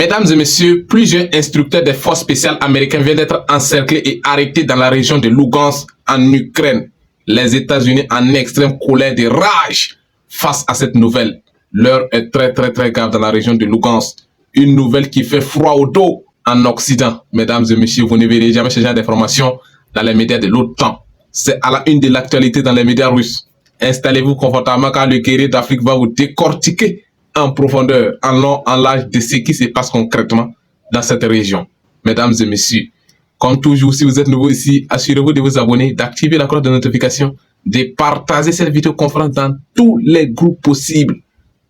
Mesdames et messieurs, plusieurs instructeurs des forces spéciales américaines viennent d'être encerclés et arrêtés dans la région de Lugansk en Ukraine. Les États-Unis en extrême colère et rage face à cette nouvelle. L'heure est très grave dans la région de Lugansk. Une nouvelle qui fait froid au dos en Occident. Mesdames et messieurs, vous ne verrez jamais ce genre d'informations dans les médias de l'OTAN. C'est à la une de l'actualité dans les médias russes. Installez-vous confortablement car le guerrier d'Afrique va vous décortiquer en profondeur, en long, en large de ce qui se passe concrètement dans cette région. Mesdames et messieurs, comme toujours, si vous êtes nouveau ici, assurez-vous de vous abonner, d'activer la cloche de notification, de partager cette vidéoconférence dans tous les groupes possibles.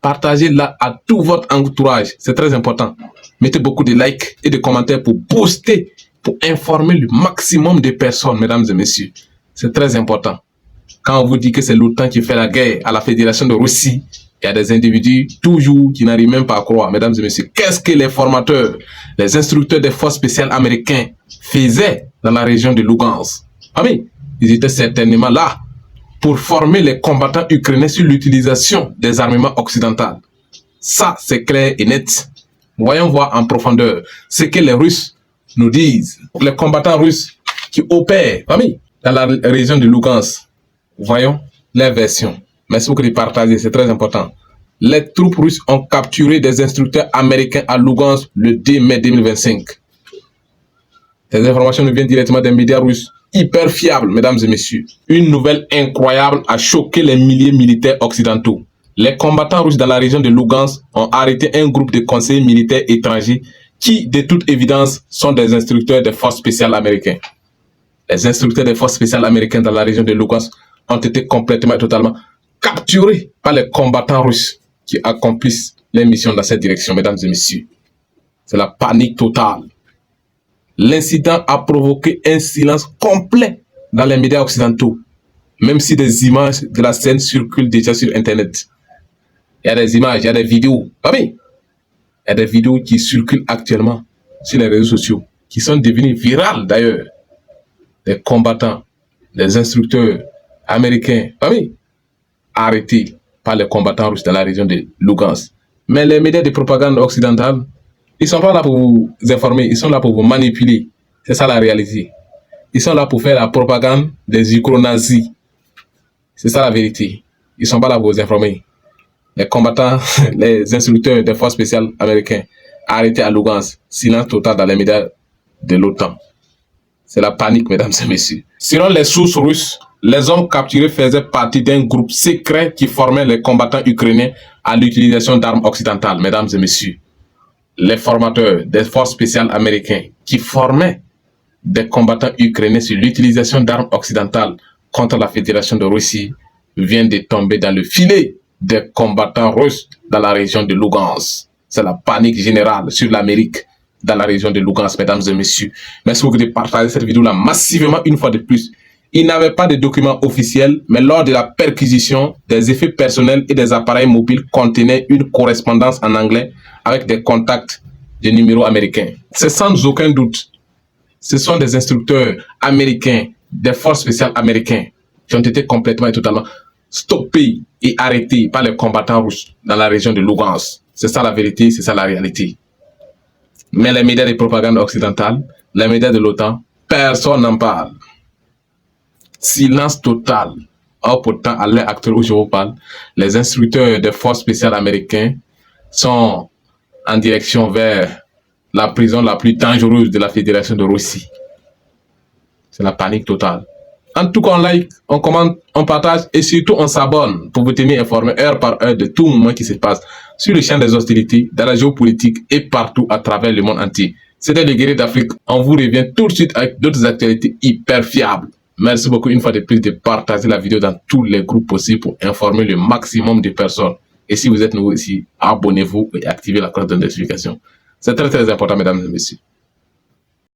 Partagez-la à tout votre entourage, c'est très important. Mettez beaucoup de likes et de commentaires pour booster, pour informer le maximum de personnes, mesdames et messieurs. C'est très important. Quand on vous dit que c'est l'OTAN qui fait la guerre à la Fédération de Russie, il y a des individus toujours qui n'arrivent même pas à croire. Mesdames et messieurs, qu'est-ce que les formateurs, les instructeurs des forces spéciales américains faisaient dans la région de Lugansk? Ah oui, ils étaient certainement là pour former les combattants ukrainiens sur l'utilisation des armements occidentaux. Ça, c'est clair et net. Voyons voir en profondeur ce que les Russes nous disent. Les combattants russes qui opèrent, ah oui, dans la région de Lugansk. Voyons les versions. Merci beaucoup de partager, c'est très important. Les troupes russes ont capturé des instructeurs américains à Lugansk le 2 mai 2025. Ces informations nous viennent directement des médias russes hyper fiables, mesdames et messieurs. Une nouvelle incroyable a choqué les milliers militaires occidentaux. Les combattants russes dans la région de Lugansk ont arrêté un groupe de conseillers militaires étrangers qui, de toute évidence, sont des instructeurs des forces spéciales américaines. Les instructeurs des forces spéciales américaines dans la région de Lugansk ont été complètement et totalement capturés par les combattants russes qui accomplissent les missions dans cette direction, mesdames et messieurs. C'est la panique totale. L'incident a provoqué un silence complet dans les médias occidentaux, même si des images de la scène circulent déjà sur Internet. Il y a des images, il y a des vidéos. Ah oui, il y a des vidéos qui circulent actuellement sur les réseaux sociaux, qui sont devenues virales d'ailleurs. Des combattants, des instructeurs américains, ah oui, arrêtés par les combattants russes dans la région de Lugansk. Mais les médias de propagande occidentale, ils ne sont pas là pour vous informer, ils sont là pour vous manipuler. C'est ça la réalité. Ils sont là pour faire la propagande des ukro-nazis. C'est ça la vérité. Ils ne sont pas là pour vous informer. Les combattants, les instructeurs des forces spéciales américains arrêtés à Lugansk. Silence total dans les médias de l'OTAN. C'est la panique, mesdames et messieurs. Selon les sources russes, les hommes capturés faisaient partie d'un groupe secret qui formait les combattants ukrainiens à l'utilisation d'armes occidentales, mesdames et messieurs. Les formateurs des forces spéciales américains qui formaient des combattants ukrainiens sur l'utilisation d'armes occidentales contre la Fédération de Russie viennent de tomber dans le filet des combattants russes dans la région de Lugansk. C'est la panique générale sur l'Amérique dans la région de Lugansk, mesdames et messieurs. Merci beaucoup de partager cette vidéo-là massivement une fois de plus. Il n'avait pas de documents officiels, mais lors de la perquisition, des effets personnels et des appareils mobiles contenaient une correspondance en anglais avec des contacts de numéros américains. C'est sans aucun doute. Ce sont des instructeurs américains, des forces spéciales américains, qui ont été complètement et totalement stoppés et arrêtés par les combattants russes dans la région de Lugansk. C'est ça la vérité, c'est ça la réalité. Mais les médias de propagande occidentale, les médias de l'OTAN, personne n'en parle. Silence total. Or pourtant, à l'heure actuelle où je vous parle, les instructeurs des forces spéciales américains sont en direction vers la prison la plus dangereuse de la Fédération de Russie. C'est la panique totale. En tout cas, on like, on commente, on partage et surtout on s'abonne pour vous tenir informé heure par heure de tout moment qui se passe sur le champ des hostilités, dans la géopolitique et partout à travers le monde entier. C'était le guerrier d'Afrique. On vous revient tout de suite avec d'autres actualités hyper fiables. Merci beaucoup une fois de plus de partager la vidéo dans tous les groupes possibles pour informer le maximum de personnes. Et si vous êtes nouveau ici, abonnez-vous et activez la cloche de notification. C'est très important, mesdames et messieurs.